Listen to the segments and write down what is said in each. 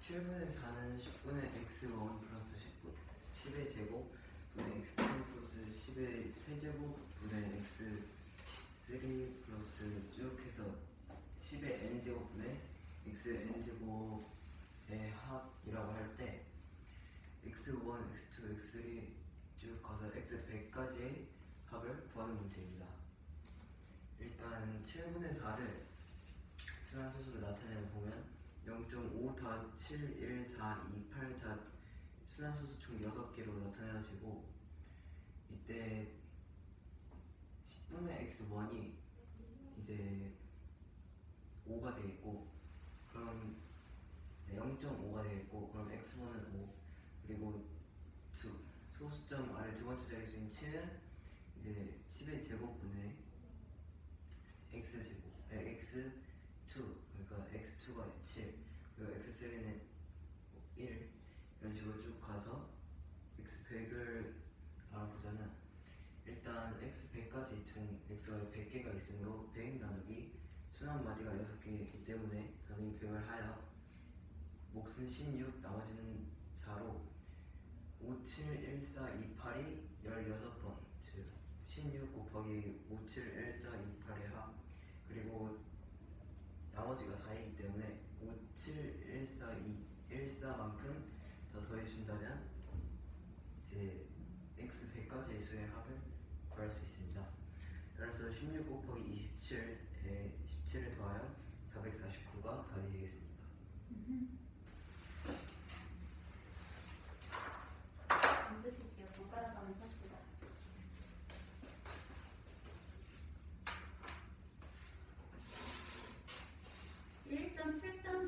7분의 4는 10분의 x1 플러스 10의 제곱 분의 x2 플러스 10의 세제곱 분의 x3 플러스 쭉 해서 10의 n제곱 분의 xn제곱의 합이라고 할 때 x1, x2, x3 쭉 가서 x100까지의 합을 구하는 문제입니다. 일단 7분의 4를 순환소수로 나타내면 보면 0.5.71428 순환소수 총 6개로 나타내어지고, 이때 10분의 x1이 이제 5가 되겠고, 그럼 0.5가 되겠고, 그럼 x1은 5, 그리고 소수점 아래 두 번째 자릿수인 7은 이제 10의 제곱분의 x제곱, x2, 그러니까 x2가 7, 그리고 x3는 1, 이런 식으로 쭉 가서 x100을 알아보자면, 일단 x100까지 총 x가 100개가 있으므로 100 나누기 순환 마디가 6개이기 때문에 나누기 100을 하여 몫은 16, 나머지는 4로 5, 7, 1, 4, 2, 8이 16번, 즉 16 곱하기 5, 7, 1, 4, 2, 8의 합, 그리고 나머지가 4이기 때문에 5, 7, 1, 4, 2, 1, 4만큼 더 더해준다면 이제 x100까지의 수의 합을 구할 수 있습니다. 따라서 16 곱하기 27에 17을 더하여 449가 답이 되겠습니다. 앉으시지요. 번갈아 가면서 합시다.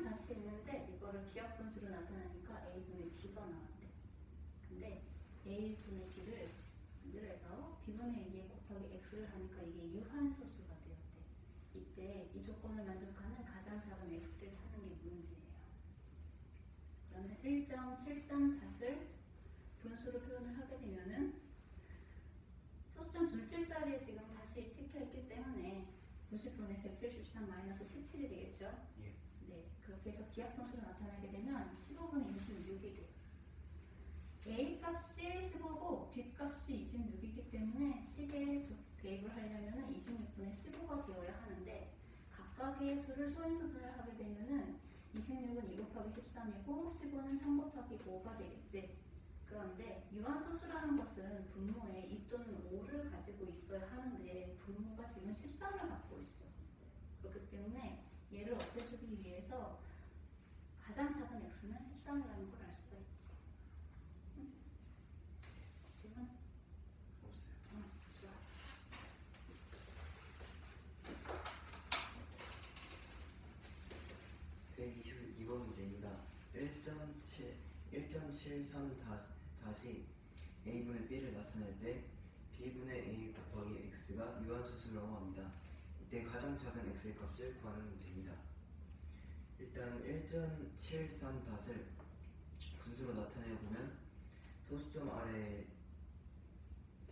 다시 있는데 이거를 기하 분수로 나타나니까 a분의 b가 나왔대. 근데 a분의 b를 만들어서 b분의 2에 곱하기 x를 하니까 이게 유한소수가 되었대. 이때 이 조건을 만족하는 가장 작은 x를 찾는 게 문제예요. 그러면 1.73닷을 분수로 표현을 하게 되면은 소수점 둘째 자리에 지금 다시 찍혀있기 때문에 90분의 173-17이 되겠죠? 예. 네, 그렇게 해서 기하분수로 나타나게 되면 15분의 26이 돼요. A 값이 15고 B 값이 26이기 때문에 식에 대입을 하려면 26분의 15가 되어야 하는데, 각각의 수를 소인수분을 하게 되면 26은 2 곱하기 13이고 15는 3 곱하기 5가 되겠지. 그런데 유한소수라는 것은 분모에 2 또는 5를 가지고 있어야 하는데 분모가 지금 13을 갖고 있어. 그렇기 때문에 얘를 없애주기 위해서 가장 작은 x는 13이라는 걸 알 수가 있지. 응? 질문? 없어요. 좋아. (122번) 문제입니다. 1.73 다시 a분의 b를 나타낼 때 b분의 a 곱하기 x가 유한소수라고 합니다. 이때 가장 작은 x의 값을 구하는 문제입니다. 일단 1.73 닷을 분수로 나타내 보면 소수점 아래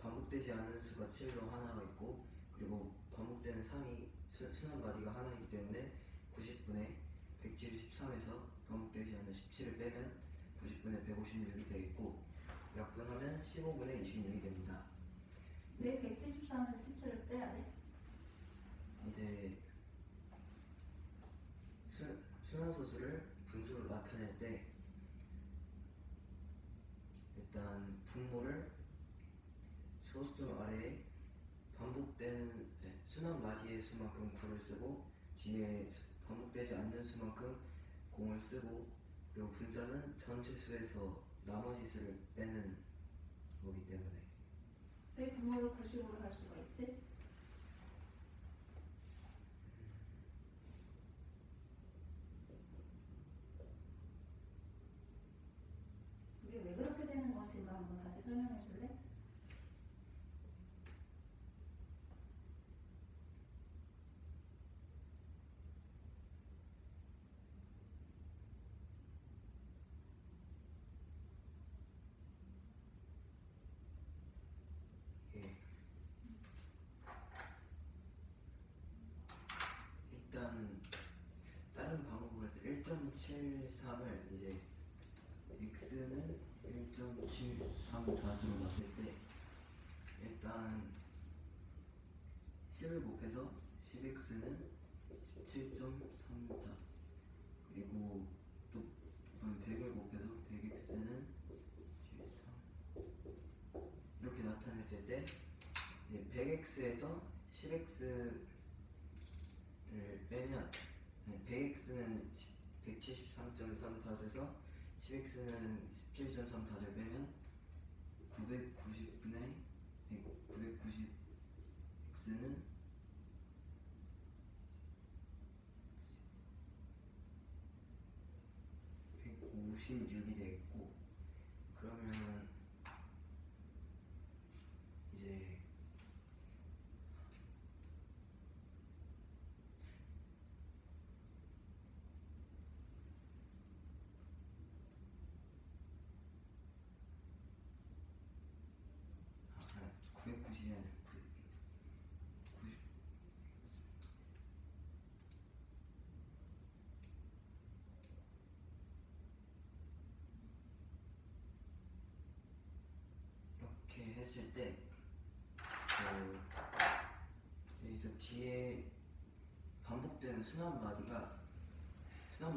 반복되지 않는 수가 7로 하나가 있고, 그리고 반복되는 3이 순환 마디가 하나이기 때문에 90분의 173에서 반복되지 않는 17을 빼면 90분의 156이 되겠고, 약분하면 15분의 26이 됩니다. 왜 173에서 17을 빼야 돼? 이제 순환소수를 분수로 나타낼 때 일단 분모를 소수점 아래에 반복되는 순환 마디의 수만큼 9를 쓰고, 뒤에 반복되지 않는 수만큼 0을 쓰고, 그리고 분자는 전체 수에서 나머지 수를 빼는 거기 때문에. 왜 분모를 90으로 할 수가 있지? 이게 왜 그렇게 되는 것인가 한번 다시 설명해 줄래? 예. 1.73을 이제 x는 1.73 다스로 놨을 때 일단 10을 곱해서 10x는 17.3다. 그리고 또 100을 곱해서 100x는 13 이렇게 나타냈을 때 이제 100x에서 10x를 빼면 100x는 173.3 닷에서 10x는 17.3 닷을 빼면 990분의 990x는 156이 되겠고, 그러면 이제 아, 990이 아니라 90 이렇게 했을 때 여기서 뒤에 반복되는 순환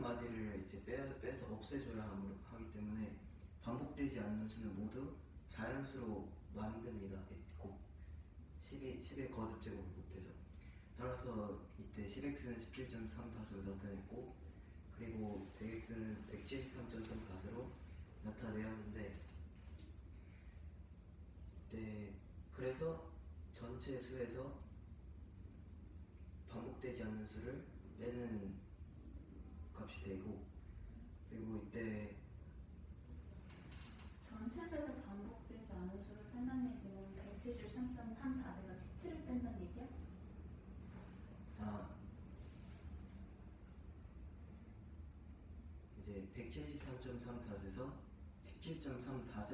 마디를 이제 빼서 없애줘야 하기 때문에 반복되지 않는 수는 모두 자연수로 만듭니다. 곱 10의 거듭제곱을 곱해서. 따라서 이때 10x는 17.3 닷으로 나타냈고, 그리고 100x는 173.3 닷으로 나타내었는데, 네, 그래서 전체 수에서 반복되지 않는 수를 빼는 값이 되고, 그리고 이때 전체 수에서 반복되지 않은 수를 뺀다는 얘기는 173.3 닷에서 17을 뺀다는 얘기야? 이제 173.3 닷에서 17.3 닷을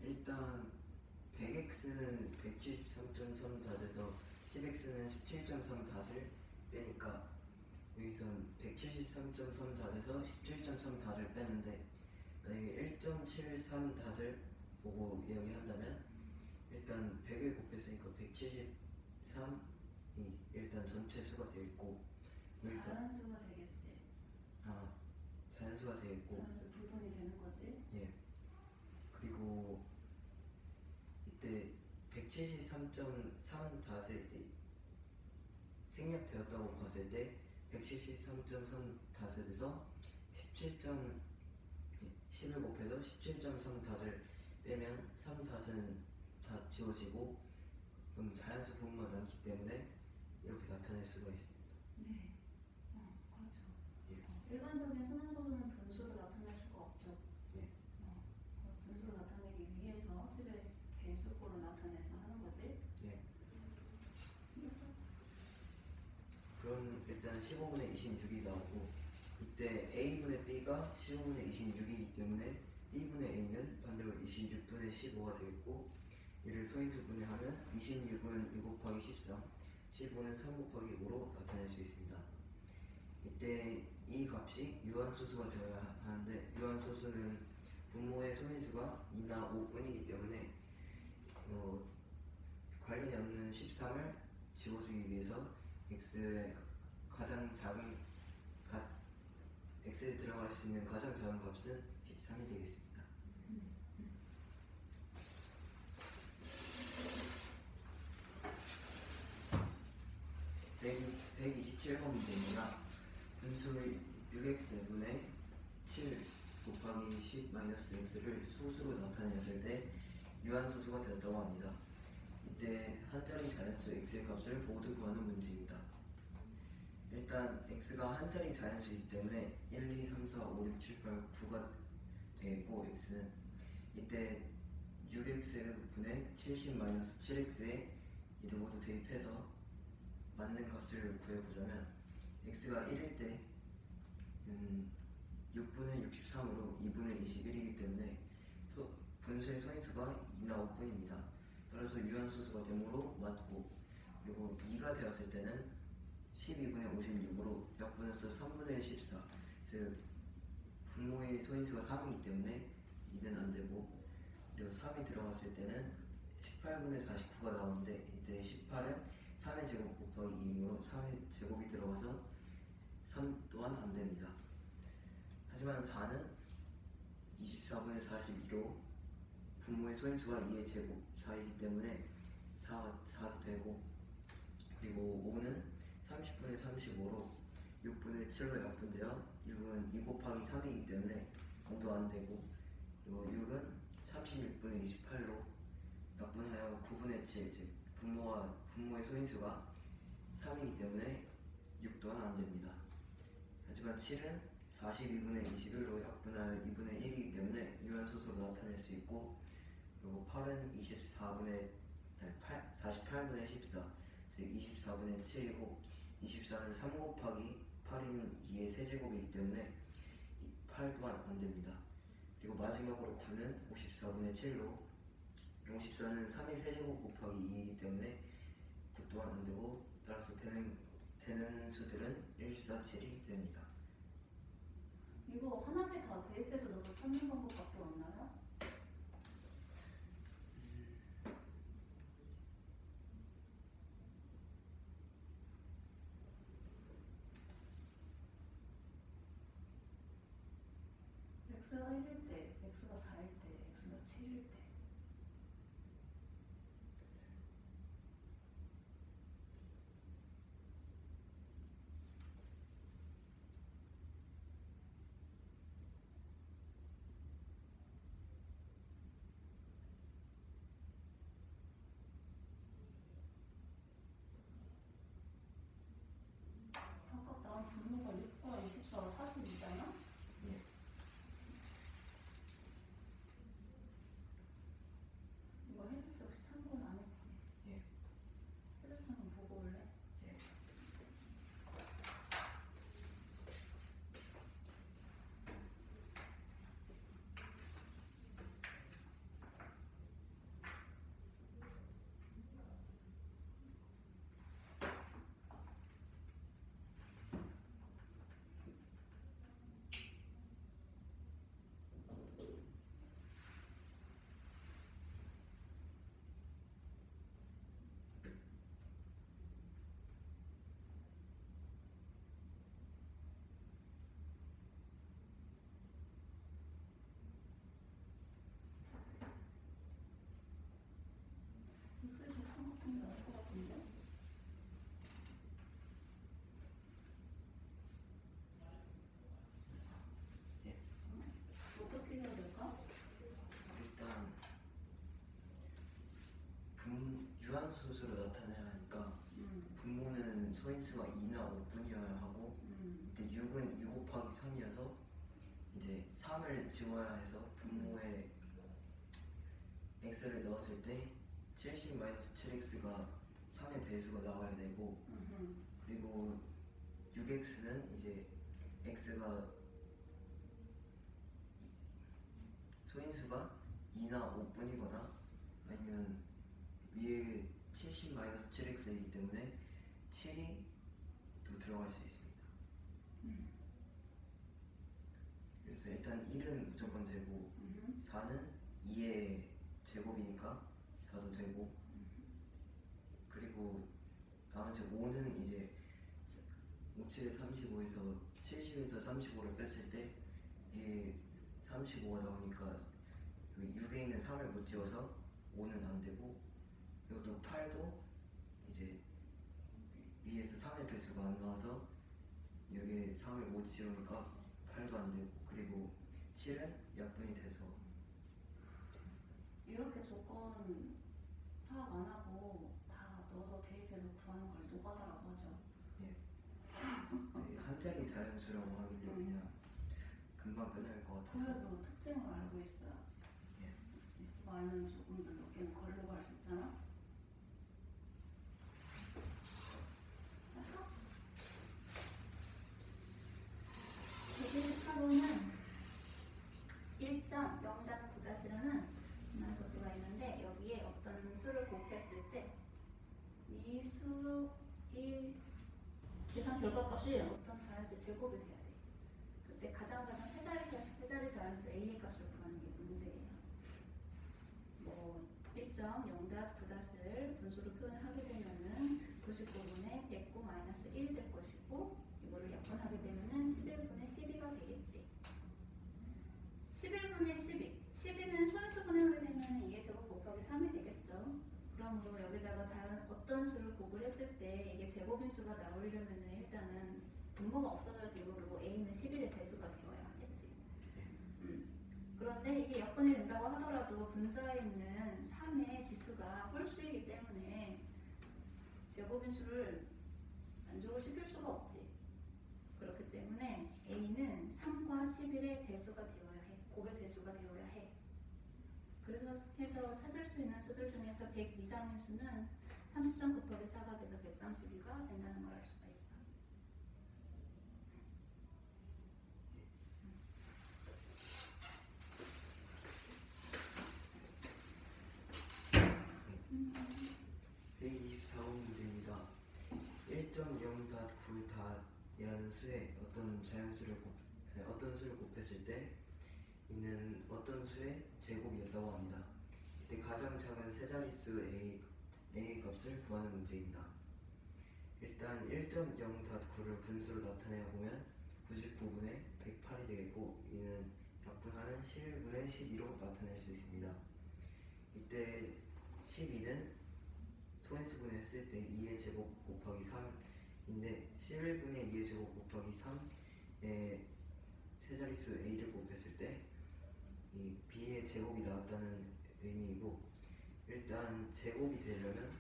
일단 100x는 173.3 닷에서 10x는 17.3 닷을 빼니까 여기선 173.3 닷에서 17.3 닷을 빼는데, 만약에 1.73 닷을 보고 이야기한다면 일단 100을 곱했으니까 173이 일단 전체 수가 되겠고, 여기서 자연수가 되겠지. 자연수가 되겠고, 자연수 부분이 되는 거지. 예. 그리고 이때 173.3 닷을 이제 생략되었다고 봤을 때 173.3 닷에서 10을 곱해서 17.3 닷을 빼면 3 닷은 다 지워지고, 그럼 자연수 부분만 남기 때문에 이렇게 나타낼 수가 있습니다. 네. 그렇죠. 예. 일반적인 순환소수는 분수로 나타낼 수가 없죠. 예. 분수로 나타내기 위해서 10의 배수꼴로 나타내서 하는 거지. 예. 그래서 그럼 일단 15분의 26이 나오고, 이때 a분의 b가 15분의 26이기 때문에 b분의 a는 반대로 26분의 15가 되겠고, 이를 소인수 분해하면 26은 2 곱하기 13, 15는 3 곱하기 5로 나타낼 수 있습니다. 이때 이 값이 유한소수가 되어야 하는데, 유한소수는 분모의 소인수가 2나 5뿐이기 때문에 관련이 없는 13을 지워주기 위해서 x의 가장 작은 x에 들어갈 수 있는 가장 작은 값은 13이 되겠습니다. 127번 문제입니다. 분수 6x분의 7 곱하기 10 마이너스 x를 소수로 나타냈을 때 유한소수가 되었다고 합니다. 이때 한자리 자연수 x의 값을 모두 구하는 문제입니다. 일단 x가 한자리 자연수이기 때문에 1, 2, 3, 4, 5, 6, 7, 8, 9가 되겠고, x는 이때 6x분의 70-7x에 이를 모두 대입해서 맞는 값을 구해보자면 x가 1일 때 6분의 63으로 2분의 21이기 때문에 분수의 소인수가 2나 5분입니다. 따라서 유한소수가 되므로 맞고, 그리고 2가 되었을 때는 12분의 56으로 약분해서 3분의 14, 즉 분모의 소인수가 3이기 때문에 2는 안되고, 그리고 3이 들어갔을 때는 18분의 49가 나오는데 이때 18은 3의 제곱 곱하기 2이므로 3의 제곱이 들어가서 3 또한 안됩니다. 하지만 4는 24분의 42로 분모의 소인수가 2의 제곱 4이기 때문에 4도 되고, 그리고 5는 30분의 35로 6분의 7로 약분되어 6은 2 곱하기 3이기 때문에 0도 안되고, 그리고 6은 36분의 28로 약분하여 9분의 7, 즉 분모의 소인수가 3이기 때문에 6 또한 안됩니다. 하지만 7은 42분의 21로 약분하여 2분의 1이기 때문에 유한소수로 나타낼 수 있고, 그리고 8은 48분의 14, 즉 24분의 7이고, 24는 3 곱하기 8인 2의 세제곱이기 때문에 8 또한 안됩니다. 그리고 마지막으로 9는 54분의 7로 54는 3의 세제곱 곱하기 2이기 때문에 9 또한 안되고, 따라서 되는 수들은 1, 4, 7이 됩니다. 이거 하나씩 다 대입해서 넣어서 찾는 방법밖에 없나요? x가 1일 때, x가 4일 때, x가 7일 때. 아까 나온 분모가 6과 24와 42잖아? 예. 이거 해설지 혹시 참고는 안 했지? 예. 해설지 한번 보고 올래? 예. x의 조건 같은 게 나올 것 같은데? 예. 어떻게 해야 될까? 일단 유한소수로 나타내야 하니까 분모는 소인수가 2나 5분이어야 하고, 이때 6은 2 곱하기 3이어서 이제 3을 지워야 해서 분모에 x를 넣었을 때 70-7x가 3의 배수가 나와야 되고, 그리고 6x는 이제 x가 소인수가 2나 5분이거나 아니면 위에 70-7x이기 때문에 7이 또 들어갈 수 있습니다. 그래서 일단 1은 무조건 되고, 4는 2의 제곱이니까 4도 되고, 그리고 나머지 5는 이제 5, 7에 35에서 70에서 35를 뺐을 때 이게 35가 나오니까 6에 있는 3을 못 지워서 5는 안 되고, 그리고 또 8도 이제 위에서 3의 배수가 안 나와서 여기에 3을 못 지우니까 8도 안 되고, 그리고 7은 약분이 돼서. 이렇게 조건 파악 안 하고 다 넣어서 대입해서 구하는 걸 노가다라고 하죠. 예. 한 자리 자연수라고 하길래 그냥 금방 끝날 것 같아서. 그래도 특징을 알고 있어야지. 예. 더하면 조금 더 넓게는 걸로 할 수 있잖아. 사고는 1.0-9-라는 분할소수가 있는데 여기에 어떤 수를 곱했을 때 이 수이 계산 결과값이 어떤 자연수 제곱이 돼야 돼. 그때 가장 작은 세 자리 자연수 A의 값을 구하는 게 문제예요. 뭐 1.0-9을 분수로 표현을 하게 되면은 99분의 109 마이너스 1이 될 것이고 이거를 약분하게 되면은 11분의 12가 되겠지. 11분의 12. 12는 소인수분해 하게 되면 2의 제곱 곱하기 3이 되겠어. 그러므로 여기다가 어떤 수를 곱을 했을 때 이게 제곱인 수가 나오려면은 일단은 분모가 없어져야 되고 A는 11의 배수가 되어야 하겠지. 그런데 이게 약분이 된다고 하더라도 분자에 있는 3의 지수가 홀수이기 때문에 제곱인 수를 만족을 시킬 수가 없지. 그렇기 때문에 A는 3과 11의 배수가 되어야 해. 곱의 배수가 되어야 해. 그래서 해서 찾을 수 있는 수들 중에서 100 이상의 수는 30점 곱하기 4가 돼서 132가 된다는 걸 알 수가 있어. 음. 124번 문제입니다. 1.0-9이라는 수에 어떤 수를 곱했을 때 이는 어떤 수의 제곱이었다고 합니다. 이때 가장 작은 세 자릿수 A의 값을 구하는 문제입니다. 일단 1.0-9를 분수로 나타내어 보면 99분의 108이 되겠고 이는 약분하는 11분의 12로 나타낼 수 있습니다. 이때 12는 소인수분해 했을 때 2의 제곱 곱하기 3인데 11분의 2의 제곱 곱하기 3의 세자릿수 A를 곱했을 때 이 B의 제곱이 나왔다는 의미이고, 일단 제곱이 되려면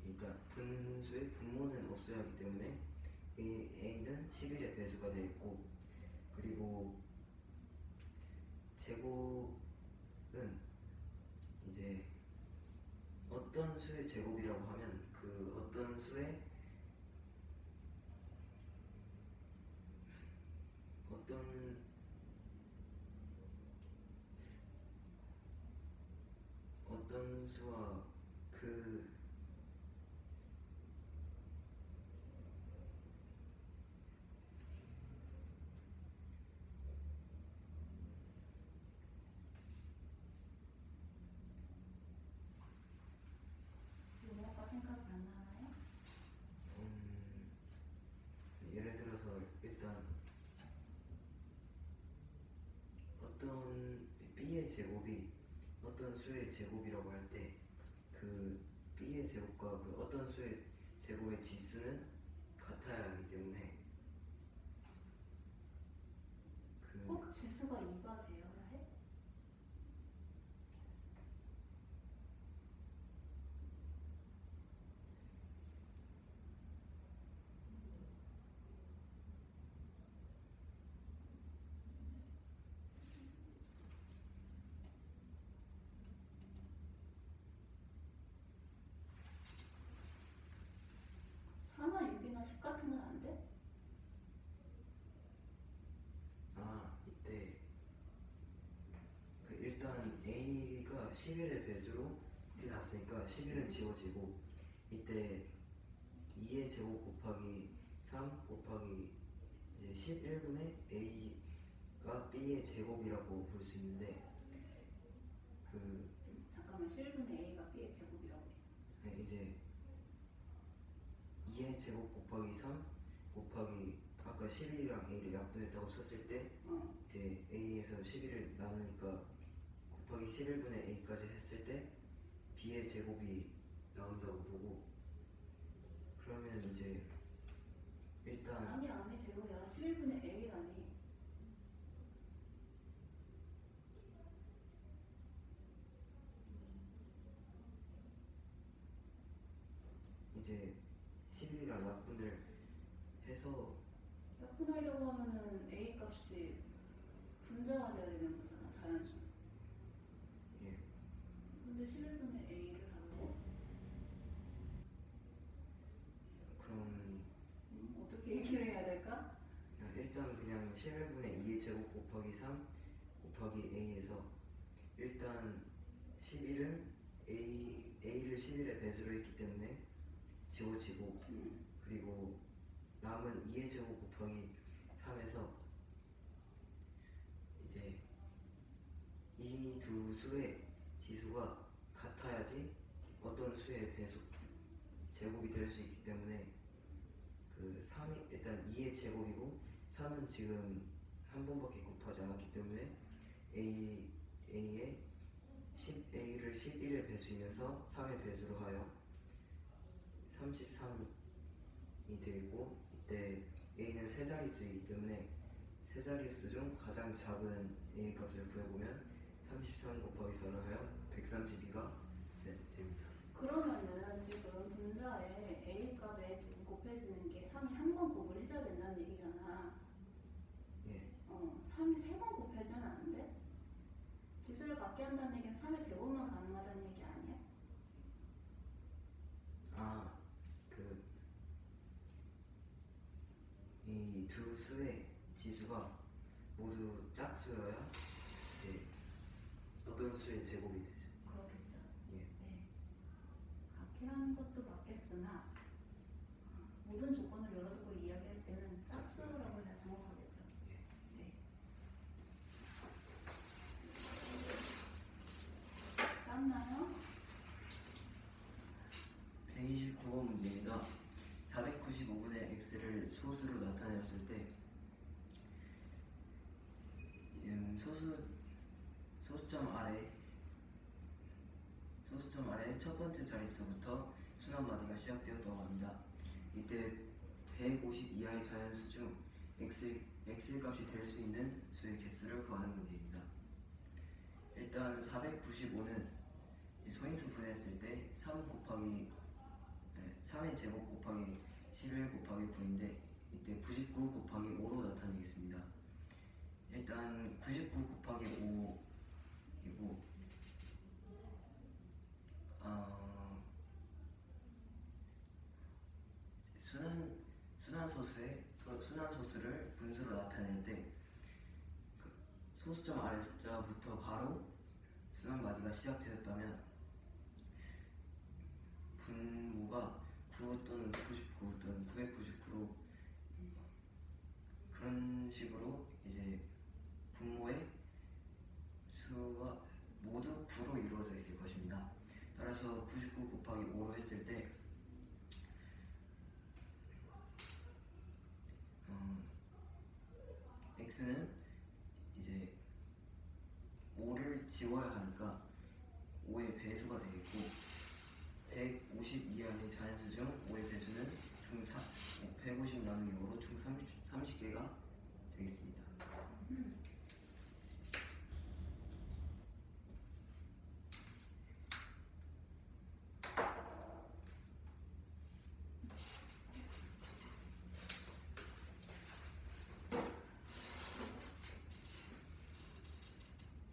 일단 분수의 분모는 없어야 하기 때문에 A는 11의 배수가 되어 있고, 그리고 제곱은 이제 어떤 수의 제곱이라고 하면 그 어떤 수의 어떤 수와 그 뭐가 생각 안 나나요? 예를 들어서 일단 어떤 B의 제곱이 어떤 수의 제곱이라고 할 때 그 B의 제곱과 그 어떤 수의 제곱의 지수는 같아야 하기 때문에 꼭 지수가 2가 되어야 해? 그 4나 6이나 10 같은 건 안 돼? 이때 그 일단 A가 11의 배수로 해놨으니까 11은 지워지고 이때 2의 제곱 곱하기 3 곱하기 이제 11분의 A가 B의 제곱이라고 볼 수 있는데 그 잠깐만 11분의 A가 B의 제곱이라고 해. 이제 2의 제곱 곱하기 3 곱하기 아까 11이랑 A를 약분했다고 쳤을 때 이제 A에서 11을 나누니까 곱하기 11분의 A까지 했을 때 B의 제곱이 나온다고 보고, 그러면 이제 일단 아니 제곱이야. 11분의 A라니. 이제 11이랑 약분을 해서 약분하려고 하면은 A 값이 분자가 돼야 되는 거잖아. 자연수. 예, 곱하기 a에서 일단 11을 a를 11의 배수로 했기 때문에 지워지고 그리고 남은 2의 제곱 곱하기 3에서 이제 이 두 수의 지수가 같아야지 어떤 수의 배수 제곱이 될 수 있기 때문에 그 3이 일단 2의 제곱이고 3은 지금 한 번밖에 곱하지 않았기 때문에 a의 a를 11의 배수이면서 3의 배수로 하여 33이 되고 이때 a는 세 자릿수이기 때문에 세 자릿수 중 가장 작은 a 값을 구해보면 33 곱하기 4를 하여 132가 됩니다. 그러면은 지금 분자에 A 값에 지금 곱해지는 게 3이 한 번 곱을 해줘야 된다는 얘기잖아. 예. 3이 세 번 곱해지면 안 돼? 지수를 같게 한다는 얘기는 3의 제곱만 가능하다는 얘기 아니야? 이 두 수의 지수가 모두 짝수여야 이제 어떤 수의 제곱이 되죠. 그렇겠죠. 예. 네. 같게 하는 것도 맞겠으나 모든 조건을 열어두고 이야기할 때는 짝수라고 해야 정확하겠죠. 예. 네. 땄나요? 129번 문제입니다. 495분의 x를 소수로 나타내었을 때 소수점 아래 첫 번째 자릿수부터 순환 마디가 시작되었다고 합니다. 이때 150 이하의 자연수 중 x 값이 될 수 있는 수의 개수를 구하는 문제입니다. 일단 495는 소인수 분해했을 때 3의 제곱 곱하기 11 곱하기 9인데 이때 99 곱하기 5로 나타내겠습니다. 일단 99 곱하기 5이고 순환소수를 분수로 나타낼 때 그 소수점 아래 숫자부터 바로 순환 마디가 시작되었다면 분모가 9 또는 99 또는 999로 그런 식으로 이제 분모의 수가 모두 9로 이루어져 있을 것입니다. 따라서 99 곱하기 5로 했을 때 x는 이제 5를 지워야 하니까 5의 배수가 되겠고 150 이하의 자연수 중 5의 배수는 총 150 나누기 5로 총 30개가 되겠습니다.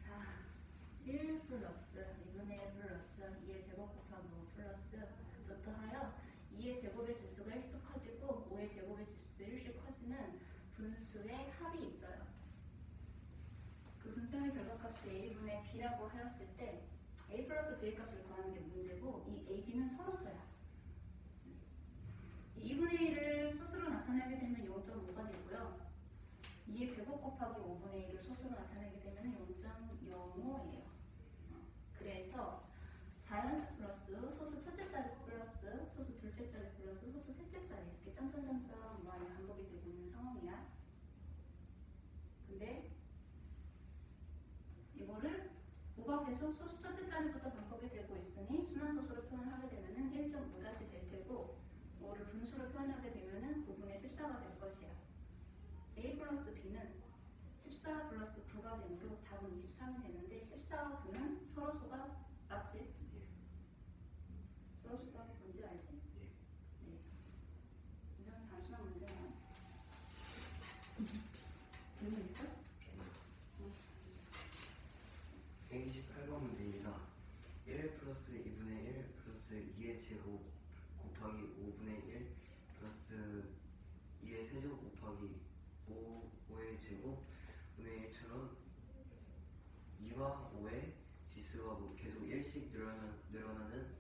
자, 1 플러스 2분의 1 플러스 2의 제곱 곱하기 5 플러스 부터 하여 2의 제곱의 지수가 1씩 커지고 5의 제곱의 지수도 1씩 커지는 분수의 합이 있어요. 그 분수의 결과값이 a분의 b라고 하였을 때 a 플러스 b의 값을 구하는 게 문제고 이 a, b는 서로서야. 2분의 1을 소수로 나타내게 되면 0.5가 되고요. 2의 제곱 곱하기 5분의 1을 소수로 나타내게 되면 0.05예요. 그래서 자연수 플러스 소수 첫째 자리 플러스 소수 둘째 자리 플러스 소수 셋째 자리 이렇게 점점점점 많이 반복이 되고 있는 상황이야. 근데 이거를 5가 계속 소수 첫째 자리부터 반복이 되고 있으니 순환소수로 표현하게 되면 1.5다시 될 테고 5를 분수로 표현하게 되면 9분의 14가 될 것이야. a 플러스 b는 14 플러스 9가 되므로 답은 23이 되는데 14와 9는 서로수가 맞지? 예. 서로수가 뭔지 알지? 예. 네. 굉장히 단순한 문제네요. 질문 있어? 128번 문제입니다. 1 플러스 2분의 1 플러스 2의 제곱 곱하기 5분의 1 플러스 2의 세제곱 곱하기 5의 제곱 분의 1처럼 B와 O의 지수가 계속 1씩 늘어나는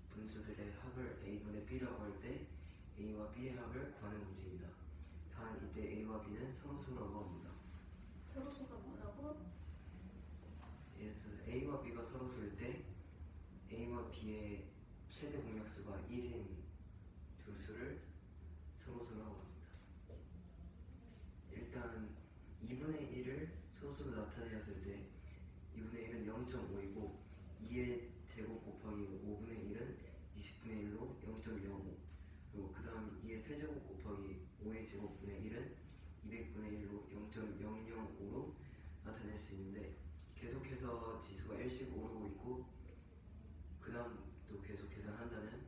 분수들의 합을 A분의 B라고 할 때 A와 B의 합을 구하는 문제입니다. 단 이때 A와 B는 서로서로라고 합니다. 서로서가 뭐라고? 그래서 A와 B가 서로서일 때 A와 B의 최대 공약수가 1인 두 수를 서로서라고 합니다. 일단 2분의 1을 소수로 나타내었을 때 2분의 1은 0.5이고 2의 제곱 곱하기 5분의 1은 20분의 1로 0.05, 그리고 그 다음 2의 세제곱 곱하기 5의 제곱분의 1은 200분의 1로 0.005로 나타낼 수 있는데, 계속해서 지수가 1씩 오르고 있고 그 다음 또 계속 계산한다면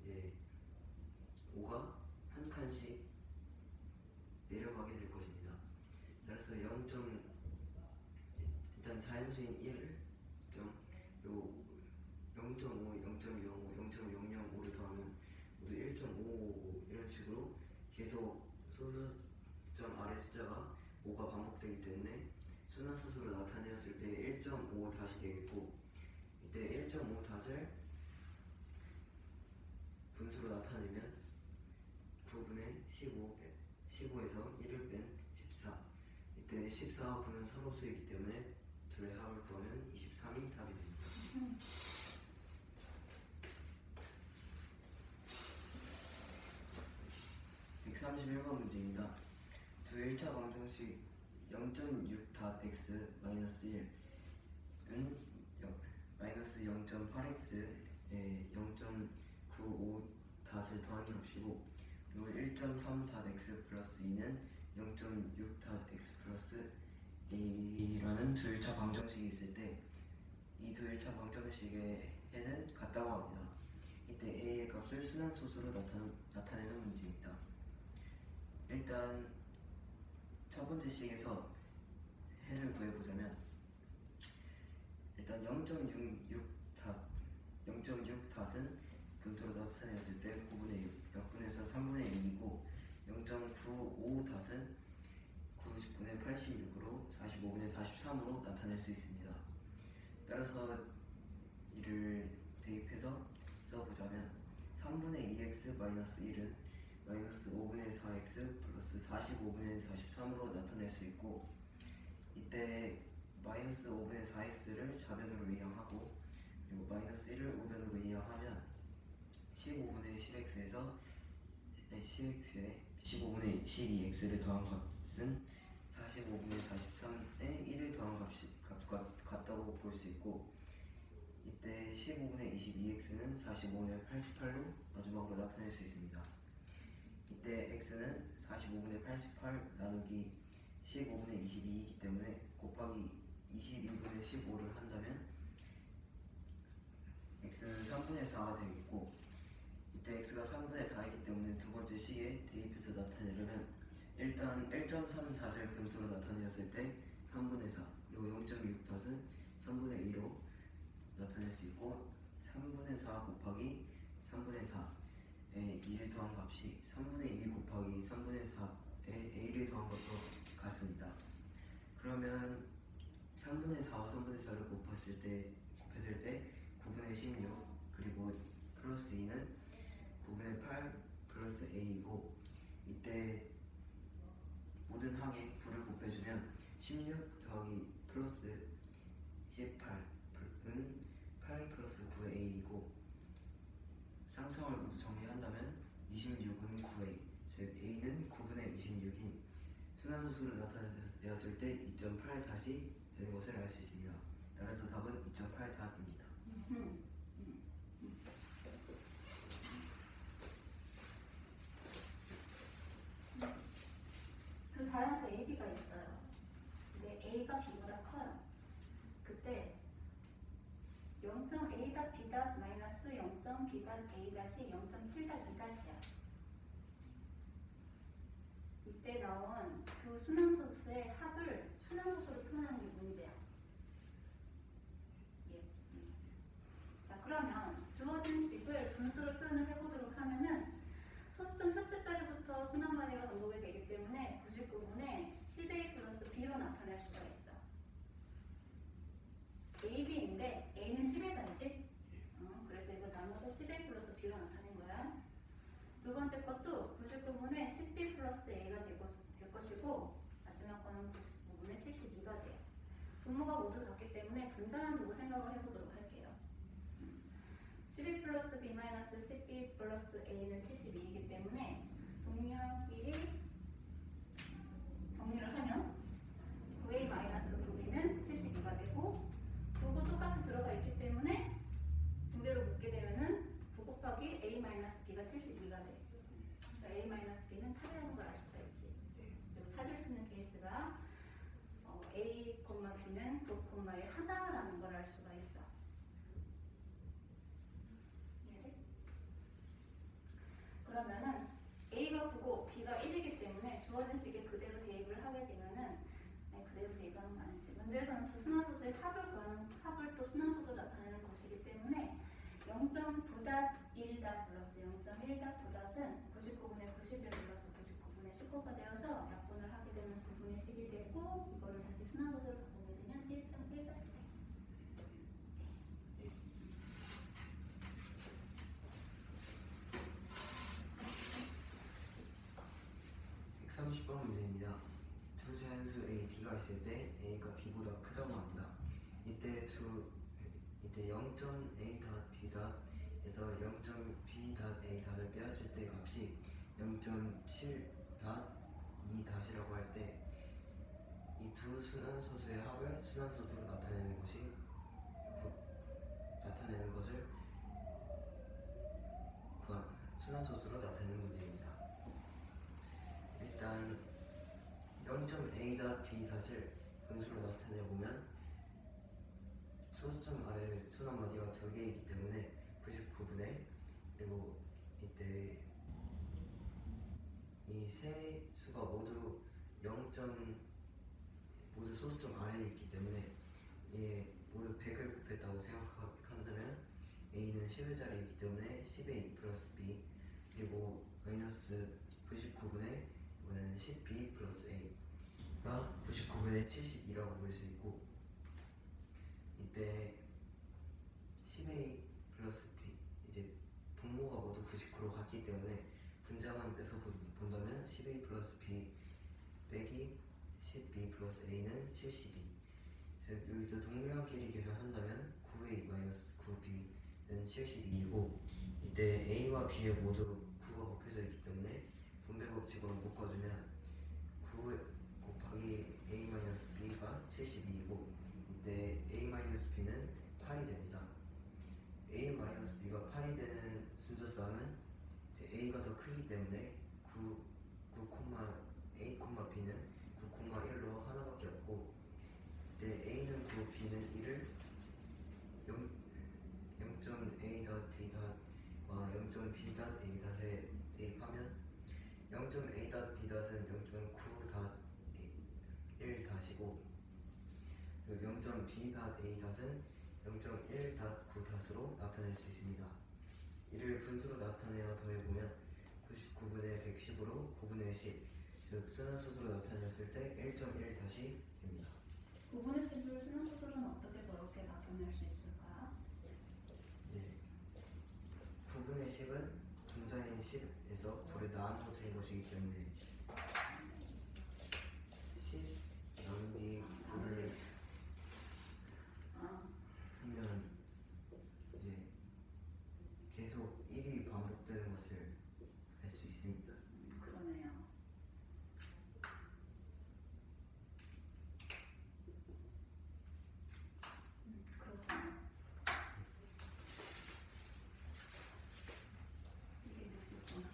이제 5가 한 칸씩 내려가게 될 것입니다. 따라서 일단 자연수인 1을 요 0.5, 0.05, 0.005를 더하면 모두 1.5 이런 식으로 계속 소수점 아래 숫자가 5가 반복되기 때문에 순환소수로 나타내었을 때 1.5 다시 되겠고, 이때 1.5 닷을 분수로 나타내면 9분의 15에서 1을 뺀 14, 이때 14와 9는 서로수이기 때문에 둘의 합을 구하면 23이 답이 됩니다. 131번 문제입니다. 두 1차 방정식 0.6.x-1은 마이너스 0.8x에 0.95 닷을 더한 값이고, 그리고 1.3.x 플러스 2는 0.6.x 플러스 a라는 두 1차 방정식이 있을 때 이 두 1차 방정식의 해는 같다고 합니다. 이때 a의 값을 순환소수로 나타내는 문제입니다. 일단 첫 번째 식에서 해를 구해보자면, 일단 0.6닷은 분수로 나타내었을 때 9분의 6, 약분해서 3분의 2이고, 0.95 닷은 90분의 86으로 45분의 43으로 나타낼 수 있습니다. 따라서 이를 대입해서 써보자면 3분의 2x 마이너스 1은 마이너스 5분의 4x 플러스 45분의 43으로 나타낼 수 있고, 이때 마이너스 5분의 4x를 좌변으로 이항하고 그리고 마이너스 1을 우변으로 이항하면 15분의 10x에서 10x에 15분의 12x를 더한 값은 45분의 43에 1을 더한 값과 같다고 볼 수 있고, 이때 15분의 22x는 45분의 88로 마지막으로 나타낼 수 있습니다. 이때 x는 45분의 88 나누기 15분의 22이기 때문에 곱하기 22분의 15를 한다면 x는 3분의 4가 되겠고, 이때 x가 3분의 4이기 때문에 두 번째 식에 대입해서 나타내려면 일단 1.3 닷을 분수로 나타내었을 때 3분의 4, 그리고 0.6 닷은 3분의 2로 나타낼 수 있고, 3분의 4 곱하기 3분의 4에 2를 더한 값이 3분의 2 곱하기 3분의 4에 a를 더한 것도 같습니다. 그러면 3분의 4와 3분의 4를 곱했을 때 9분의 16, 그리고 플러스 2는 9분의 8 플러스 a이고, 이때 모든 항에 9를 곱해주면 16 더하기 플러스 18은 8 플러스 9의 a이고, 쌍성을 모두 정리한다면 26은 9a, 즉 a는 9분의 26인 순환소수로 나타내었을 때 2.8 닷이 되는 것을 알 수 있습니다. 따라서 답은 2.8 닷입니다. 두 자연수 A, B가 있어요. 근데 A가 B보다 커요. 그때 0.A 닷 B 닷 마이너스 0.B 닷 A 닷이 0.7 닷 B 닷이야. 이때 나온 두 순환소수의 합을 순환소수로 표현하는 게 문제야. 예. 자, 그러면 주어진 식을 분수로 표현을 해보도록 하면은 소수점 첫째 자리부터 순환마리가 반복이 되기 때문에 99분의 10A 플러스 B로 나타낼 수가 있어. A, B인데 A는 10의 자리지? 그래서 이걸 나눠서 10A 플러스 B로 나타낸 거야. 두 번째 것도 99분의 10B 플러스 A가 될 것이고 마지막 거는 99분의 72가 돼요. 분모가 모두 같기 때문에 분자만 두고 생각을 해보도록 할게요. 12 플러스 B 마이너스 10B 플러스 A는 72이기 때문에 동력끼리 정리를 하면 9A 마이너스 9B는 72가 되고 9고 똑같이 들어가 있기 때문에 두 개로 묶게 되면은 9 곱하기 A 마이너스 B가 72가 돼. 그래서 A 마이너스 B는 8이라는 걸 알 수가 있지. 그리고 찾을 수 있는 케이스가 A, B는 9, 1 하나라는 걸 알 수가 있어. 이해돼? 그러면은 A가 9고 B가 1이기 때문에 주어진 식에 그대로 대입을 하게 되면은 그대로 대입하는 거 아니지. 문제에서는 두 순환소수의 합을 또 순환소수로 나타내는 것이기 때문에 0.9.1 플러스 0.1 부닷은 99분의 91 플러스 99분의 19가 되어서 약분을 하게 되면 9분의 10이 되고 이거를 다시 순환소수로 바꾸게 되면 1.1 돼. 130번 문제입니다. 두 자연수 A, B가 있을 때 A가 B보다 크다고 합니다. 이때 0.A.B.에서 0.B.A.을 빼앗을 때 값이 0.7.2-이라고 할 때 이 두 순환소수의 합을 순환소수로 나타내는 것을 순환소수로 나타내는 문제입니다. 일단 0.A.B.을 분수로 나타내보면 소수점 아래 순환마디가 두 개이기 때문에 99분의 그리고 이때 이 세 수가 모두 모두 소수점 아래에 있기 때문에 모두 100을 곱했다고 생각한다면 A는 10의 자리이기 때문에 10A 플러스 B 그리고 마이너스 99분의 이번에는 10B 플러스 A가 99분의 72라고 볼 수 있고 이때 10A 플러스 B 이제 분모가 모두 99로 같기 때문에 분자만 빼서 본다면 10A 플러스 B 빼기 10B 플러스 A는 72. 즉 여기서 동물량끼리 계산한다면 9A 마이너스 9B는 72이고 이때 A와 B에 모두 9가 곱해져 있기 때문에 분배 법칙으로 묶어주면 9 곱하기 A 마이너스 B가 72이고 이때 A 마이너스 B는 8이 됩니다. A 마이너스 B가 8이 되는 순서상은 A가 더 크기 때문에 9, A, B는 9,1로 하나밖에 없고 이때 A는 9, B는 1을 0.A.B.와 0.B.A.에 대입하면 0.A.B.은 0.9.1-이고 0.B.A.은 0.1.9으로 나타낼 수 있습니다. 이를 분수로 나타내어 더해보면 99분의 110으로 9분의 10, 즉 순환소수로 나타냈을 때 1.1 됩니다. 9분의 10을 순환소수로는 어떻게 저렇게 나타낼 수 있을까? 네. 9분의 10은 분자인 10에서 9를 나눠주는 것이기 때문에 10 나누기 9를 하면 이제 계속 1이 반복되는 것을 알 수 있습니다. 그러네요. 그렇군요. 이게 무엇이구나.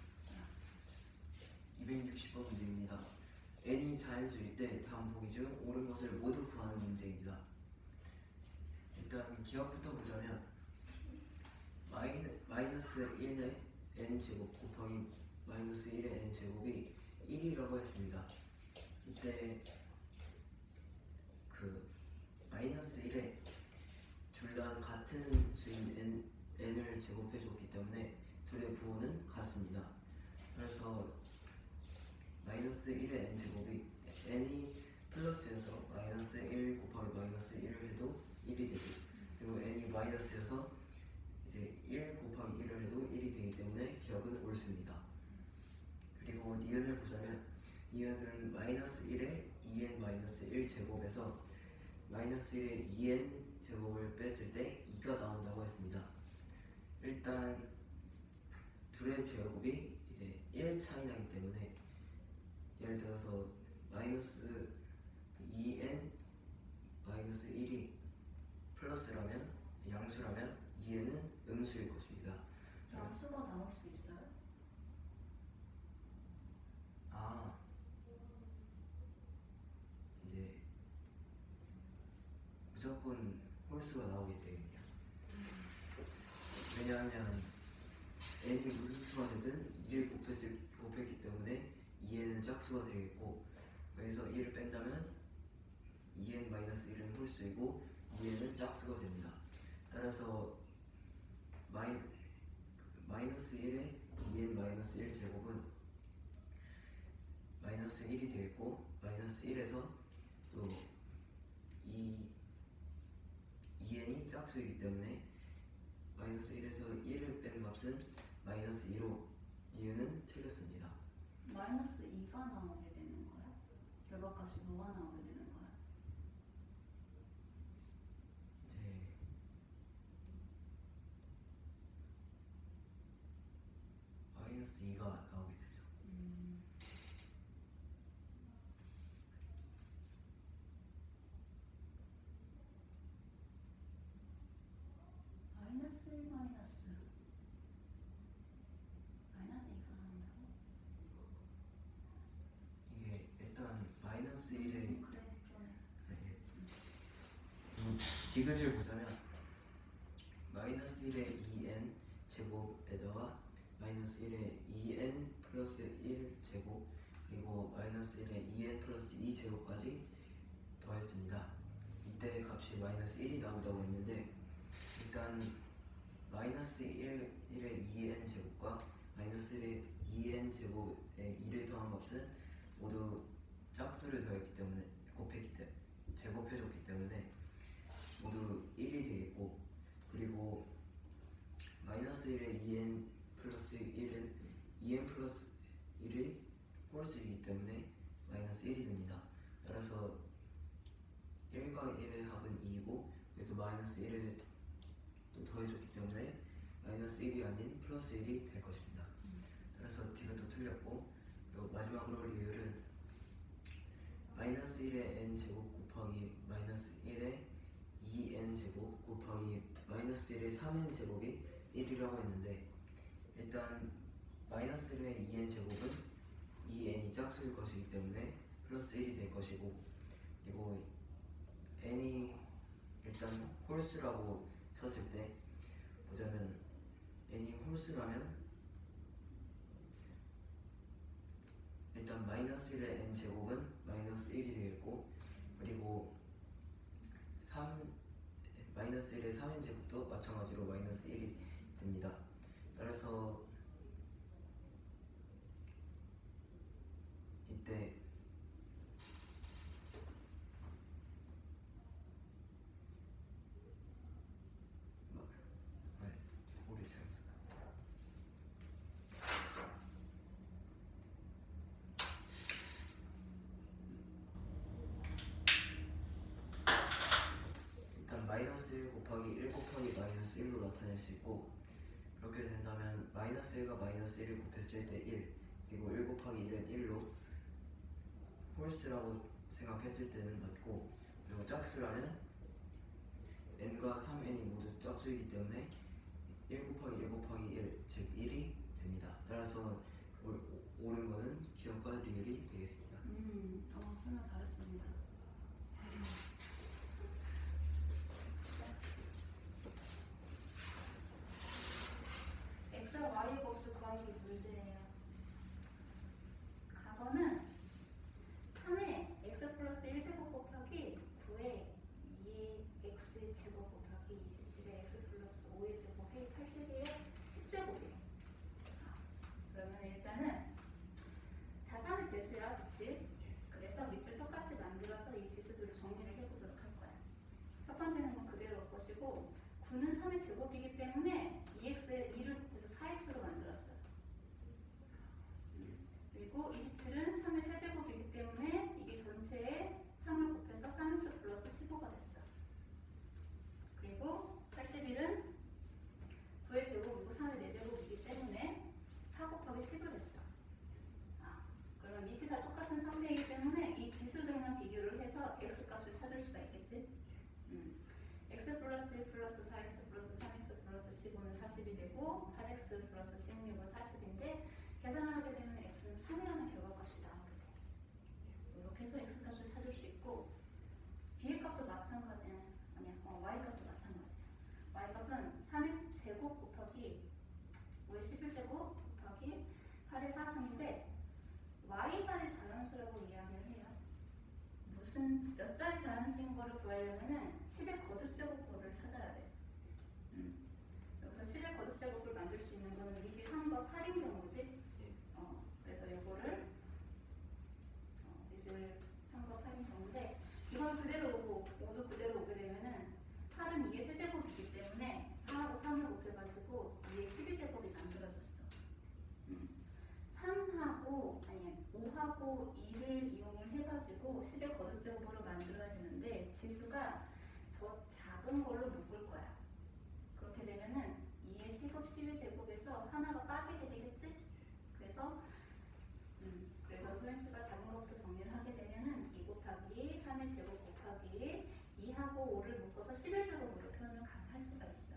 260번 문제입니다. n이 자연수일 때 다음 보기 중 옳은 것을 모두 구하는 문제입니다. 일단 기억부터 보자면 마이너스 1의 n제곱 곱하기 마이너스 1의 n제곱이 1이라고 했습니다. 이때 그 마이너스 1에 둘 다 같은 수인 n을 제곱해 줬기 때문에 둘의 부호는 같습니다. 그래서 마이너스 1의 n제곱이 n이 플러스여서 마이너스 1 곱하기 마이너스 1을 해도 1이 되고 마이너스여서 이제 1 곱하기 1을 해도 1이 되기 때문에 기억은 옳습니다. 그리고 니은을 보자면 니은은 마이너스 1에 2n 마이너스 1 제곱에서 마이너스 1에 2n 제곱을 뺐을 때 2가 나온다고 했습니다. 일단 둘의 제곱이 이제 1 차이 나기 때문에 예를 들어서 마이너스 2n 마이너스 1이 플러스라면 양수라면 2n은 음수일 것입니다. 양수가 나올 수 있어요? 아 이제 무조건 홀수가 나오기 때문이야. 왜냐하면 n이 무슨 수가 되든 2를 곱했기 때문에 2n은 짝수가 되겠고 여기서 1을 뺀다면 2n-1은 홀수이고 2n은 짝수가 됩니다. 따라서 마이너스 1에 2n-1 제곱은 마이너스 1이 되겠고 마이너스 1에서 또 2n이 짝수이기 때문에 마이너스 1에서 1을 뺀 값은 마이너스 2로 니은은 틀렸습니다. 마이너스 2가 나오게 되는 거야? 결과값이 뭐가 나오게 되는 거야? 이제 마이너스 2가 나오게 되죠. 마이너스 1 마이너스 2가 나온다고? 이게 일단 마이너스 1에 그래 그러네. 디귿을 보자면 마이너스 1에 2n 제곱에다가 마이너스 1에 2n 플러스 1 제곱 그리고 마이너스 1에 2n 플러스 2 제곱까지 더했습니다. 이때 값이 마이너스 1이 나온다고 했는데 일단 마이너스 1에 2n 제곱과 마이너스 1에 2n 제곱에 2를 더한 값은 모두 짝수를 더했기 때문에 제곱해줬기 때문에 모두 1이 되겠고 그리고 마이너스 1에 2n 플러스 1은 2n 플러스 1이 홀수이기 때문에 마이너스 1이 됩니다. 따라서 1과 1의 합은 2이고 그래서 마이너스 1을 또 더해줬기 때문에 마이너스 1이 아닌 플러스 1이 될 것입니다. 그래서 디귿도 틀렸고 그리고 마지막으로 리을은 마이너스 1의 n 제곱 곱하기 마이너스 1의 2n 제곱 곱하기 마이너스 1의 3n 제곱이 1이라고 했는데 일단 마이너스 1의 2n 제곱은 2n이 짝수일 것이기 때문에 플러스 1이 될 것이고 그리고 n이 일단 홀수라고 쳤을 때 보자면 n이 홀수라면 일단 마이너스 1의 n 제곱은 마이너스 1이 되겠고 그리고 마이너스 1의 3n 제곱도 마찬가지로 마이너스 1이 됩니다. 따라서 이때 우리 잘 일단 마이너스 1 곱하기 1 곱하기 마이너스 1로 나타낼 수 있고 그렇게 된다면 마이너스 1과 마이너스 1을 곱했을 때 1 그리고 1 곱하기 1은 1로 홀수라고 생각했을 때는 맞고 그리고 짝수라면 n과 3n이 모두 짝수이기 때문에 1 곱하기 1 곱하기 1 즉 1이 됩니다. 따라서 옳은 거는 기억과 리을이 되겠습니다. 설명 잘했습니다. x와 y의 값을 구하기 문제예요. 과거는 3의 x 플러스 1제곱 곱하기 9의 2의 x 제곱 곱하기 27의 x 플러스 5의 제곱이 81의 10제곱이에요. 그러면 일단은 다 3의 배수야, 그치? 그래서 밑을 똑같이 만들어서 이 지수들을 정리를 해보도록 할 거야. 첫 번째는 뭐 그대로 올 것이고 9는 3의 제곱이기 때문에 2x에 2를 곱해서 4x로 만들었어요. 그리고 27은 3의 세제곱이기 때문에 이게 전체에 3을 곱해서 3x 플러스 15가 됐어. 그리고 81은 9의 제곱이고 3의 4제곱이기 때문에 4 곱하기 10을 했어. 그러면 밑이 다 똑같은 상태이기 때문에 이 지수들만 비교를 해서 x값을 찾을 수가 있겠지. x 플러스 1 플러스 4x 플러스 3x 플러스 15는 40이 되고 8x 플러스 16은 40인데 계산을 하게 되면 x는 3이라는 결과값이 나오게 돼. 이렇게 해서 x값을 찾을 수 있고 b의 값도 마찬가지야. 아니야, y값도 마찬가지야. y값은 3x 제곱 곱하기 5의 11제곱 곱하기 8의 4승인데 y자리 자연수라고 이야기를 해요. 무슨 몇 자리 자연수인 거를 구하려면은 10의 거듭제곱을 찾아야 돼. 여기서 10의 거듭제곱을 만들 수 있는 거는 밑이 3과 8인 경우지. 그래서 요거를 밑을 3과 8인 경우인데 이건 그대로 오고 5도 그대로 오게 되면은 8은 2의 세제곱이기 때문에 4하고 3을 곱해가지고 2의 12제곱이 만들어졌어. 3하고 아니 5하고 2를 이용을 해가지고 10의 거듭제곱으로 만들어야 되는데 지수가 더 작은 걸로 묶을 거야. 그렇게 되면은 2의 10곱 12제곱에서 하나가 빠지게 되겠지? 그래서 소인수가 작은 것부터 정리를 하게 되면은 2 곱하기 3의 제곱 곱하기 2하고 5를 묶어서 11제곱으로 표현을 할 수가 있어.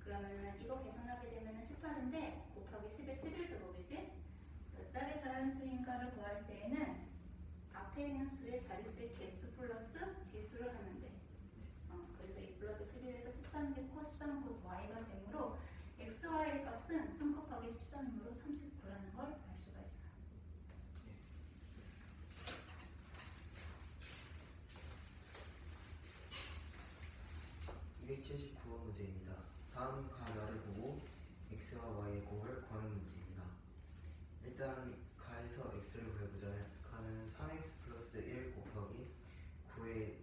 그러면은 이거 계산하게 되면은 18인데 곱하기 10의 11제곱이지? 몇 자리 자연수인가를 구할 때에는 앞에 있는 수의 자릿수의 개수 플러스 지수를 하면 돼. 그래서 2 플러스 11에서 13이 코 13은 곧 y가 되므로 x, y의 값은 3 곱하기 13이므로 39라는 걸 알 수가 있어. 279번 문제입니다. 다음 가나를 보고 x와 y의 곱을 구하는 문제입니다. 일단 가에서 x를 구해보자면 가는 3x 플러스 1 곱하기 9의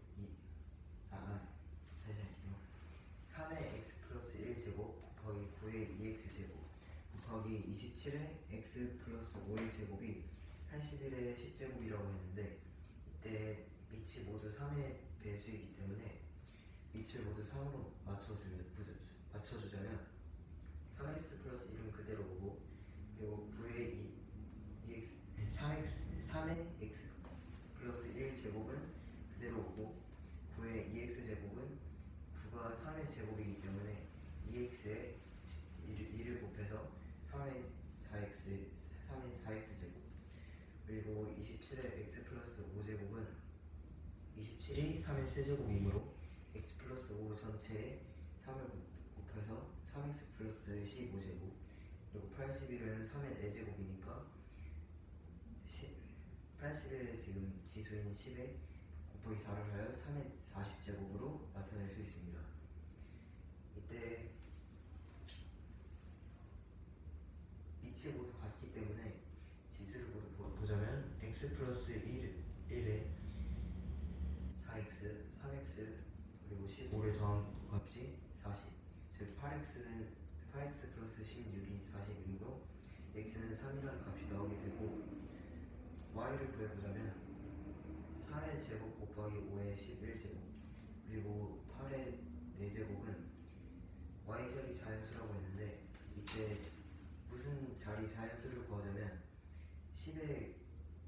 3의 x 플러스 1제곱 곱하기 9의 2x제곱 곱하기 27의 x 플러스 5의 제곱이 81의 10제곱이라고 했는데 이때 밑이 모두 3의 배수이기 때문에 밑을 모두 3으로 맞춰주자면 3x 플러스 1은 그대로 오고 그리고 9의 3의 x 플러스 1 제곱은 그대로 오고 9의 2x 제곱은 9가 3의 제곱이기 때문에 2x에 2를 곱해서 3의 4x 제곱 그리고 27의 x 플러스 5제곱은 27이 3의 세제곱이므로 x 플러스 5 전체에 3을 곱해서 3x 플러스 15제곱 그리고 81은 3의 4제곱이니까 81의 지금 지수인 10에 곱하기 4를 하여 3의 40제곱으로 나타낼 수 있습니다. 이때 밑이 모두 같기 때문에 지수를 모두 보자면 x 플러스 1에 4x, 3x 그리고 15를 더한 값이 40 즉 8x 플러스 16이 40이므로 x는 3이라는 값이 나오게 되고 y를 구해보자면 3의 제곱 곱하기 5의 11제곱 그리고 8의 4제곱은 y자리 자연수라고 했는데 이때 무슨 자리 자연수를 구하자면 10의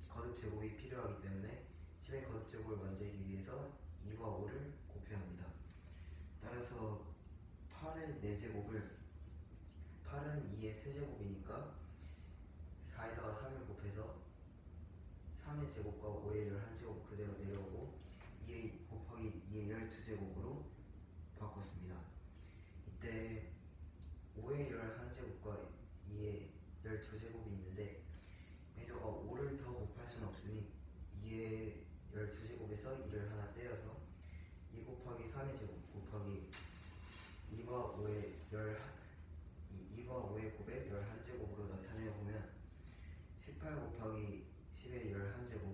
거듭제곱이 필요하기 때문에 10의 거듭제곱을 만들기 위해서 2와 5를 곱해야 합니다. 따라서 8의 4제곱을 8은 2의 세제곱이니까 4에다가 3을 곱해서 3의 제곱과 5의 11제곱 그대로 내려오고 2의 곱하기 2의 12제곱으로 바꿨습니다. 이때 5의 11제곱과 2의 12제곱이 있는데 여기다가 5를 더 곱할 수는 없으니 2의 12제곱에서 2를 하나 빼어서 2 곱하기 3의 제곱 곱하기 2와 5의 곱의 11제곱으로 나타내보면 18 곱하기 10의 11제곱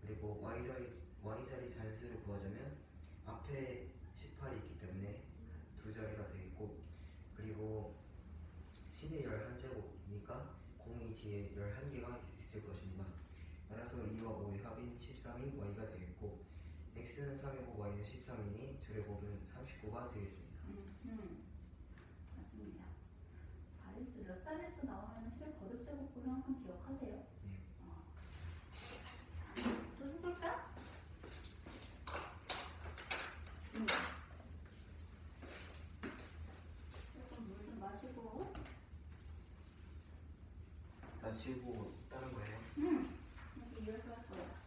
그리고 y자리 자연수를 구하자면 앞에 18이 있기 때문에 13인 y가 되겠고 x는 3이고 y는 13이니 둘의 곱은 39가 되겠습니다. 맞습니다. 자릿수 몇 자릿수 나오면 10의 거듭 제곱을 항상 기억하세요. 네. 또 해볼까? 조금 물 좀 마시고. 다 지우고 다른 거예요? 여기 이어서 할 거야.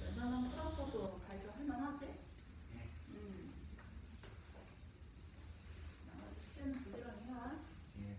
웬만하면 풀어서도 발견할 만하지? 네. 나머지 숙제는 부지런히 해와. 네.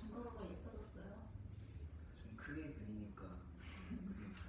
중괄호가 예뻐졌어요. 좀 크게 그리니까 그러니까.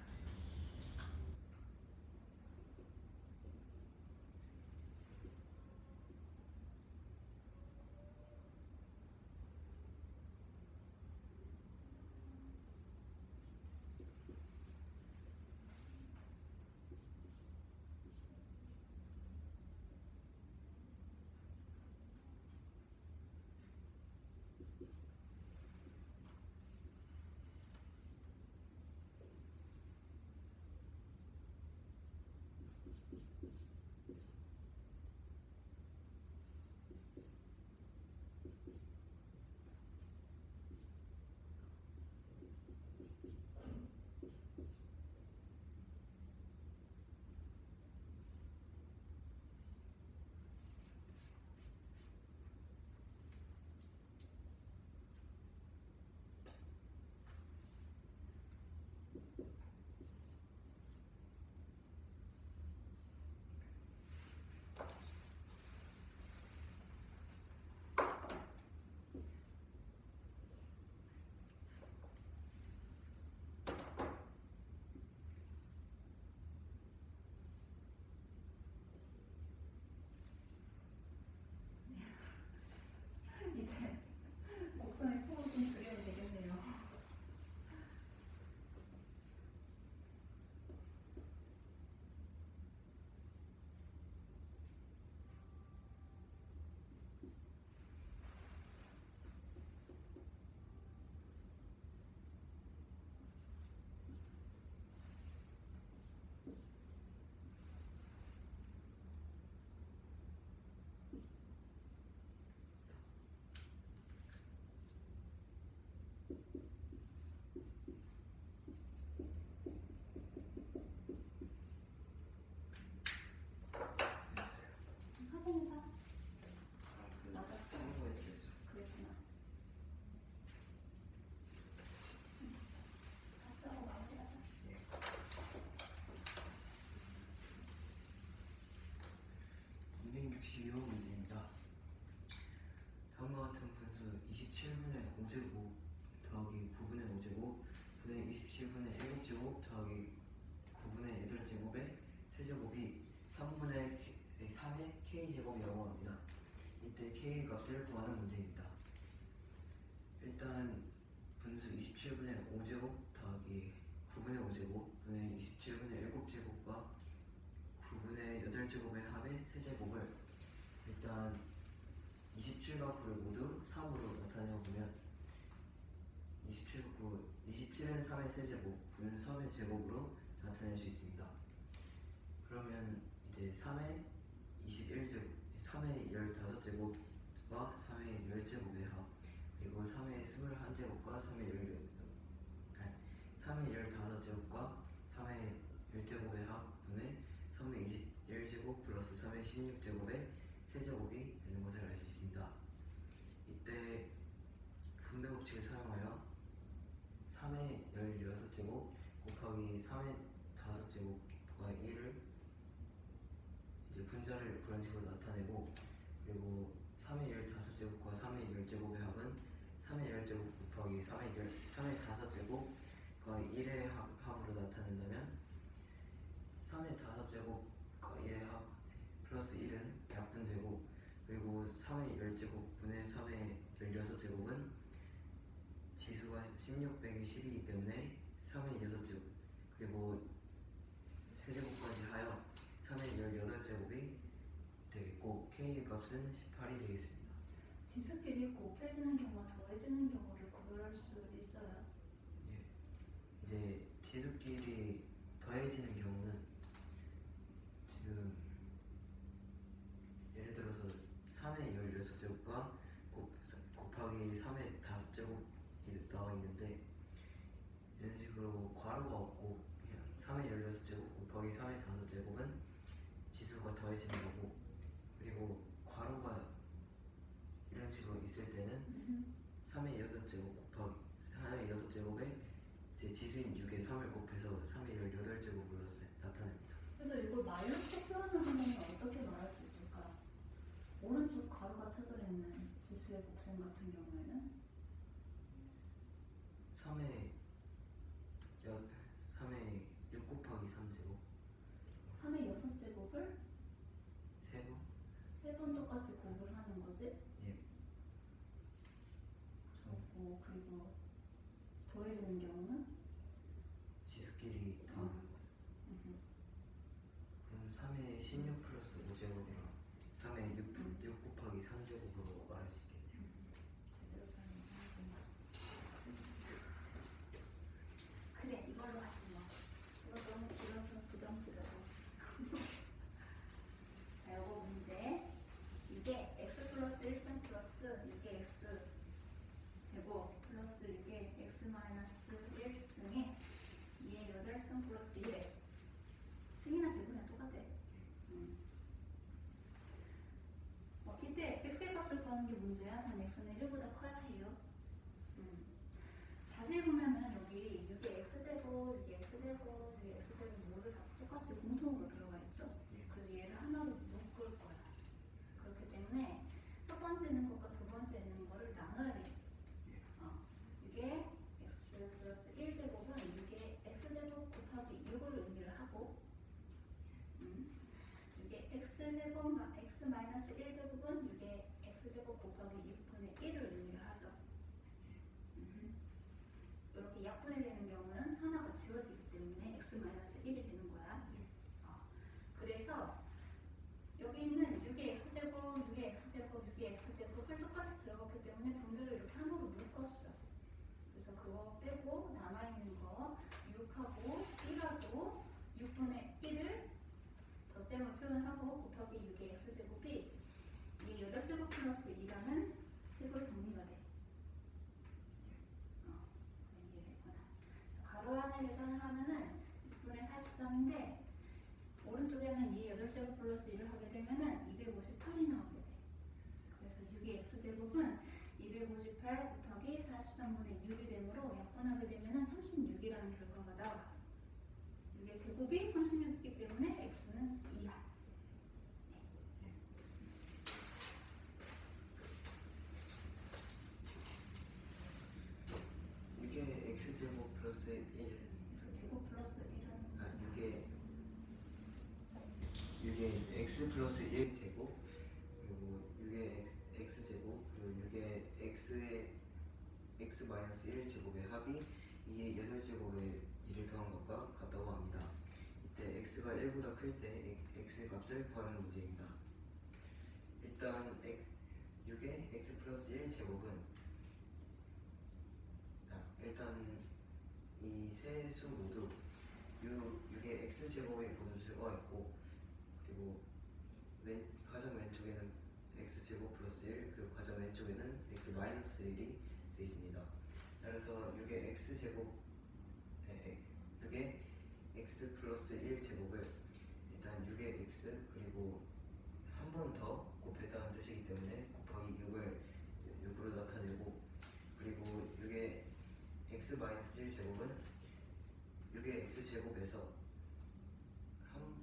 이제 곡선의 폭을 좀 줄여야 되겠네요. 확인해봐. 맞아. 참고했어요. 그랬구나. 다 하고 마무리하자. 예. 262호 문제입니다. 다음과 같은 분수 27분의 5제곱 더하기 9분의 5제곱 분의 27분의 7제곱 더하기 9분의 8제곱의 세제곱이 3의 k제곱이라고 합니다. 이때 k의 값을 구하는 문제입니다. 일단 분수 27분의 5제곱 더하기 9분의 5제곱 분의 27분의 7제곱과 9분의 8제곱의 합의 세제곱을 일단 27과 9를 모두 3으로 나타내보면 27은 3의 세제곱, 9는 3의 제곱으로 나타낼 수 있습니다. 그러면 이제 3의 21제곱, 3의 15제곱과 3의 10제곱의 합, 그리고 3의 21제곱과 3의 15제곱과 3의 10제곱의 합분의 3의 21제곱 플러스 3의 16제곱의 세제곱이 되는 것을 알 수 있습니다. 이때 분배 법칙을 사용하여 3의 16제곱 곱하기 3의 5제곱과 1을 이제 분자를 그런 식으로 나타내고, 그리고 3의 15제곱과 3의 10제곱의 합은 3의 10제곱 곱하기 3의 5제곱과 1의 합으로 나타낸다면 3의 5제곱과 1의 합 플러스 1은 약분되고, 그리고 3의 10제곱분의 3의 16제곱은 지수가 16 빼기 10이기 때문에 3의 6제곱 그리고 세제곱까지 하여 3의 18제곱이 되겠고 k의 값은 18이 되겠습니다. 지수끼리 곱해지는 경우와 더해지는 경우를 구별할 수 있어요. 예. 이제 지수끼리 더해지는 경우는 지금 예를 들어서 3의 16제곱과 곱하기 3의 5제곱이 나와 있는데, 이런 식으로 괄호가 없고 그냥 3의 16제곱 곱하기 3의 5제곱은 지수가 더해지는 거고, 그리고 괄호가 이런 식으로 있을 때는 3의 6제곱 곱하기 3의 6제곱에 제 지수인 6에 3을 곱해서 3의 18제곱으로 나타냅니다. 그래서 이걸 말로써 표현하면 어떻게 말할 수 있을까? 오른쪽 가로가 쳐져 있는 지수의 곱셈 같은 경우에는 3의 6 곱하기 3제곱 3의 6제곱을 3번? 3번 똑같이 곱을 하는 거지? 예. 그리고 더해지는 경우는? 지수끼리 더하는 거. 그럼 3의 16 플러스 5제곱이랑 3의 6 곱하기 3제곱으로 말할 수 있겠네요. 제대로 잘못하구나. 그래, 이걸로 하지 뭐. 이거 너무 길어서 부담스러워. 자, 요거 문제. 이게 x 플러스 1승 플러스 6의 x 제곱 플러스 6의 x 마이너스 1승에 2의 8승 플러스 1에 승이나 제곱이나 똑같아. 이때 x의 값을 구하는 게 문제야. 단 x는 1보다 커야 해요. 자세히 보면은 여기 6의 x제곱, 6의 x제곱, 6의 x제곱 모두 다 똑같이 공통으로 들어가 있죠. 그래서 얘를 하나로 묶을 거야. 그렇기 때문에 첫 번째 있는 것과 두 번째 있는 거를 나눠야 되겠지. 6의 x 플러스 1제곱은 6의 x제곱 곱하기 6을 의미를 하고 6의 x제곱 x 마이너스 1제곱은 6의 x제곱 곱하기 6분의 1을 의미를 하죠. 이렇게 약분해되는 경우는 하나가 지워지기 때문에 x 마이너스 1이 되는 거야. 그래서 여기 있는 6의 x제곱, 6의 x제곱, 6의 x제곱을 똑같이 들어갔기 때문에 분배를 이렇게 하나로 묶었어. 그래서 그거 빼고 남아있는 거 6하고 1하고 6분의 1을 덧셈을 표현하고 곱하기 6의 x제곱이 이게 8제곱 플러스 2라는 식으로 정리가 돼. 이해됐구나. 가로 안에 계산을 하면은 6분의 43인데 오른쪽에는 2의 8제곱 플러스 1을 하게 되면은 258이 나오게 돼. 그래서 6의 x제곱은 258 곱하기 43분의 6이 되므로 약분하게 되면은 36이라는 결과가 나와. 6의 제곱이 36이기 때문에 x는 2야. 이게 x제곱 플러스 1 제곱 플러스 1은 6의 x 플러스 1제곱 그리고 6의 x제곱 그리고 6의 x 마이너스 1제곱의 합이 2의 8제곱에 2를 더한 것과 같다고 합니다. 이때 x가 1보다 클 때 x의 값을 구하는 문제입니다. 일단 6의 x 플러스 1제곱은 일단 이 세 수 모두 6의 x제곱의 모두 들어있고 그리고 가장 왼쪽에는 x제곱 플러스 1 그리고 가장 왼쪽에는 x 마이너스 1이 되어 있습니다. 따라서 6의 x제곱 6의 x 플러스 1제곱을 일단 6의 x 그리고 한 번 더 곱했다는 뜻이기 때문에 곱하기 6으로 나타내고 그리고 6의 x 마이너스 1제곱은 6의 x제곱에서 한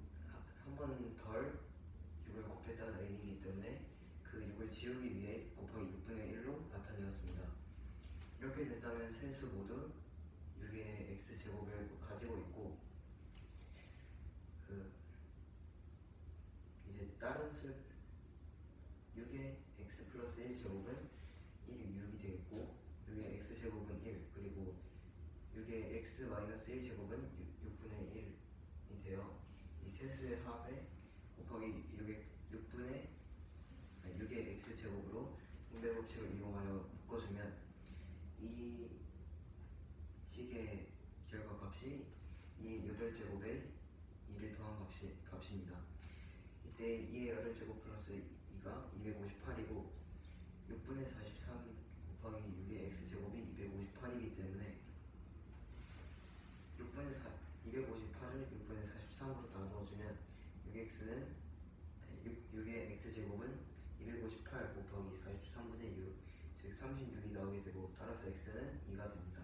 번 덜 6을 곱했다는 의미이기 때문에 그 6을 지우기 위해 곱하기 6분의 1로 나타내었습니다. 이렇게 된다면 세 수 모두 6의 x제곱을 가지고 있고 이제 다른 수 6의 x 플러스 1제곱은 1이 6이 되겠고 6의 x제곱은 1 그리고 6의 x 마이너스 1제곱은 6분의 1이 되어 이 세 수의 합에 곱하기 6의 x제곱으로 분배법칙을 이용하여 묶어주면 이 식의 결과값이 2의 8제곱에 2를 더한 값입니다. 이때 2의 8제곱 플러스 2가 258이고 6분의 43 곱하기 6의 x제곱이 258이기 때문에 258을 6분의 43으로 나누어주면 6의 x제곱은 258 곱하기 43분의 6, 즉 36이 나오게 되고 따라서 x는 2가 됩니다.